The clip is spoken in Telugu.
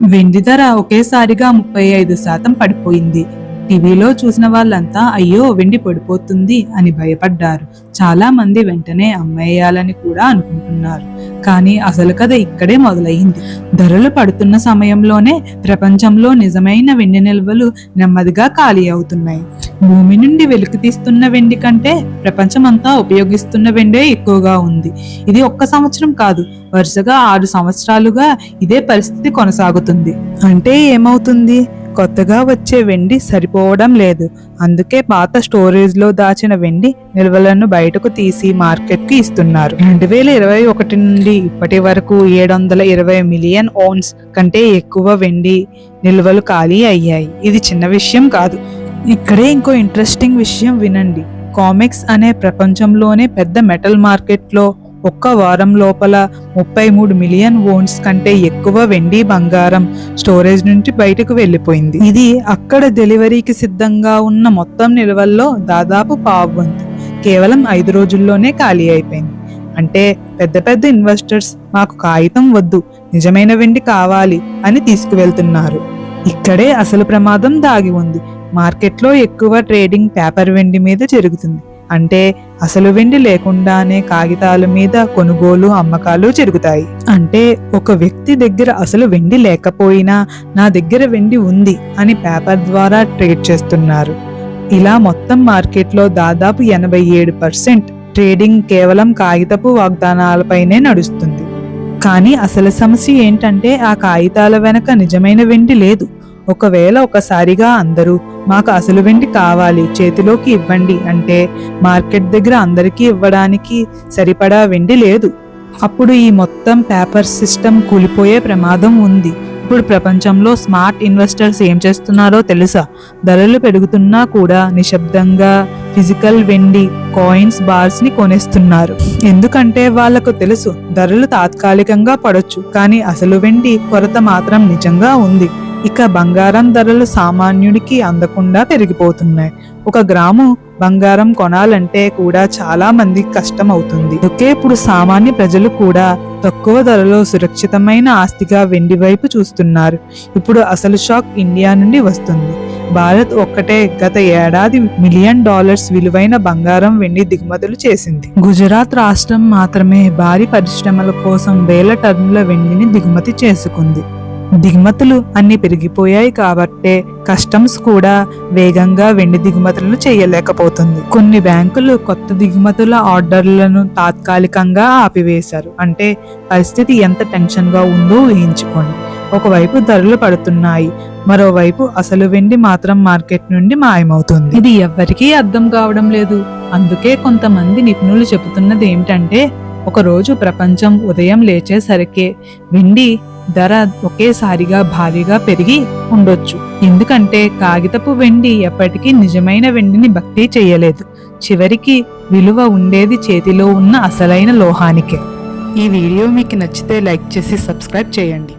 వెండి ధర ఒకేసారిగా 35% పడిపోయింది. టీవీలో చూసిన వాళ్ళంతా అయ్యో వెండి పడిపోతుంది అని భయపడ్డారు. చాలా మంది వెంటనే అమ్మేయాలని కూడా అనుకుంటున్నారు. కానీ అసలు కథ ఇక్కడే మొదలైంది. ధరలు పడుతున్న సమయంలోనే ప్రపంచంలో నిజమైన వెండి నిల్వలు నెమ్మదిగా ఖాళీ అవుతున్నాయి. భూమి నుండి వెలికి తీస్తున్న వెండి కంటే ప్రపంచమంతా ఉపయోగిస్తున్న వెండే ఎక్కువగా ఉంది. ఇది ఒక్క సంవత్సరం కాదు, వరుసగా 6 సంవత్సరాలుగా ఇదే పరిస్థితి కొనసాగుతుంది. అంటే ఏమవుతుంది? కొత్తగా వచ్చే వెండి సరిపోవడం లేదు. అందుకే పాత స్టోరేజ్ లో దాచిన వెండి నిల్వలను బయటకు తీసి మార్కెట్ కి ఇస్తున్నారు. 2021 నుండి ఇప్పటి వరకు 720 మిలియన్ ఔన్స్ కంటే ఎక్కువ వెండి నిల్వలు ఖాళీ అయ్యాయి. ఇది చిన్న విషయం కాదు. ఇక్కడే ఇంకో ఇంట్రెస్టింగ్ విషయం వినండి. కామెక్స్ అనే ప్రపంచంలోనే పెద్ద మెటల్ మార్కెట్లో ఒక్క వారం లోపల 33 మిలియన్ ఔన్స్ కంటే ఎక్కువ వెండి బంగారం స్టోరేజ్ నుంచి బయటకు వెళ్లిపోయింది. ఇది అక్కడ డెలివరీకి సిద్ధంగా ఉన్న మొత్తం నిల్వల్లో దాదాపు పావు వంతు. కేవలం 5 రోజుల్లోనే ఖాళీ అయిపోయింది. అంటే పెద్ద పెద్ద ఇన్వెస్టర్స్ మాకు కాగితం వద్దు, నిజమైన వెండి కావాలి అని తీసుకువెళ్తున్నారు. ఇక్కడే అసలు ప్రమాదం దాగి ఉంది. మార్కెట్లో ఎక్కువ ట్రేడింగ్ పేపర్ వెండి మీద జరుగుతుంది. అంటే అసలు వెండి లేకుండానే కాగితాల మీద కొనుగోలు అమ్మకాలు జరుగుతాయి. అంటే ఒక వ్యక్తి దగ్గర అసలు వెండి లేకపోయినా నా దగ్గర వెండి ఉంది అని పేపర్ ద్వారా ట్రేడ్ చేస్తున్నారు. ఇలా మొత్తం మార్కెట్లో దాదాపు 87% ట్రేడింగ్ కేవలం కాగితపు వాగ్దానాలపైనే నడుస్తుంది. కానీ అసలు సమస్య ఏంటంటే ఆ కాగితాల వెనక నిజమైన వెండి లేదు. ఒకవేళ ఒకసారిగా అందరూ మాకు అసలు వెండి కావాలి, చేతిలోకి ఇవ్వండి అంటే మార్కెట్ దగ్గర అందరికీ ఇవ్వడానికి సరిపడా వెండి లేదు. అప్పుడు ఈ మొత్తం పేపర్ సిస్టమ్ కూలిపోయే ప్రమాదం ఉంది. ఇప్పుడు ప్రపంచంలో స్మార్ట్ ఇన్వెస్టర్స్ ఏం చేస్తున్నారో తెలుసా? ధరలు పెరుగుతున్నా కూడా నిశ్శబ్దంగా ఫిజికల్ వెండి కాయిన్స్ బార్స్ ని కొనేస్తున్నారు. ఎందుకంటే వాళ్లకు తెలుసు ధరలు తాత్కాలికంగా పడొచ్చు, కానీ అసలు వెండి కొరత మాత్రం నిజంగా ఉంది. ఇక బంగారం ధరలు సామాన్యుడికి అందకుండా పెరిగిపోతున్నాయి. 1 గ్రాము బంగారం కొనాలంటే కూడా చాలా మందికి కష్టం అవుతుంది. అందుకే ఇప్పుడు సామాన్య ప్రజలు కూడా తక్కువ ధరలో సురక్షితమైన ఆస్తిగా వెండి వైపు చూస్తున్నారు. ఇప్పుడు అసలు షాక్ ఇండియా నుండి వస్తుంది. భారత్ ఒక్కటే గత ఏడాది $1 మిలియన్ విలువైన బంగారం వెండి దిగుమతులు చేసింది. గుజరాత్ రాష్ట్రం మాత్రమే భారీ పరిశ్రమల కోసం వేల టన్నుల వెండిని దిగుమతి చేసుకుంది. దిగుమతులు అన్ని పెరిగిపోయాయి కాబట్టే కస్టమ్స్ కూడా వేగంగా వెండి దిగుమతులను చేయలేకపోతుంది. కొన్ని బ్యాంకులు కొత్త దిగుమతుల ఆర్డర్లను తాత్కాలికంగా ఆపివేశారు. అంటే పరిస్థితి ఎంత టెన్షన్ గా ఉందో ఊహించుకోండి. ఒకవైపు ధరలు పడుతున్నాయి, మరోవైపు అసలు వెండి మాత్రం మార్కెట్ నుండి మాయమవుతుంది. ఇది ఎవ్వరికీ అర్థం కావడం లేదు. అందుకే కొంతమంది నిపుణులు చెబుతున్నది ఏమిటంటే ఒకరోజు ప్రపంచం ఉదయం లేచేసరికే వెండి ధర ఒకేసారిగా భారీగా పెరిగి ఉండొచ్చు. ఎందుకంటే కాగితపు వెండి ఎప్పటికీ నిజమైన వెండిని భర్తీ చేయలేదు. చివరికి విలువ ఉండేది చేతిలో ఉన్న అసలైన లోహానికే. ఈ వీడియో మీకు నచ్చితే లైక్ చేసి సబ్స్క్రైబ్ చేయండి.